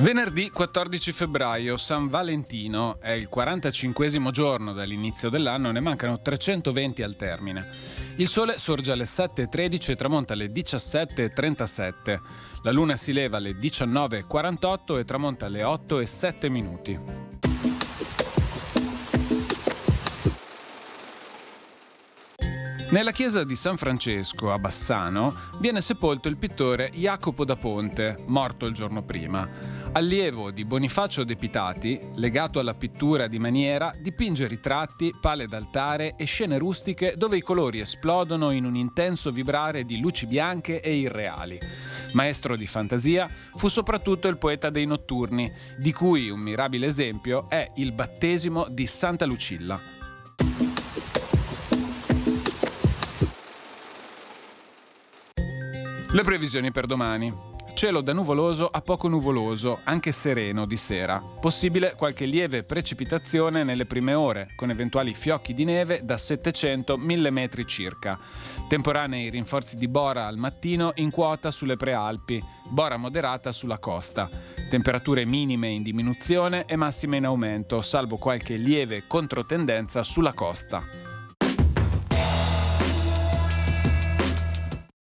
Venerdì 14 febbraio, San Valentino, è il 45esimo giorno dall'inizio dell'anno e ne mancano 320 al termine. Il sole sorge alle 7.13 e tramonta alle 17.37. La luna si leva alle 19.48 e tramonta alle 8.07. Nella chiesa di San Francesco a Bassano viene sepolto il pittore Jacopo da Ponte, morto il giorno prima. Allievo di Bonifacio De Pitati, legato alla pittura di maniera, dipinge ritratti, pale d'altare e scene rustiche dove i colori esplodono in un intenso vibrare di luci bianche e irreali. Maestro di fantasia, fu soprattutto il poeta dei notturni, di cui un mirabile esempio è il battesimo di Santa Lucilla. Le previsioni per domani. Cielo da nuvoloso a poco nuvoloso, anche sereno di sera. Possibile qualche lieve precipitazione nelle prime ore, con eventuali fiocchi di neve da 700-1000 metri circa. Temporanei rinforzi di bora al mattino in quota sulle prealpi, bora moderata sulla costa. Temperature minime in diminuzione e massime in aumento, salvo qualche lieve controtendenza sulla costa.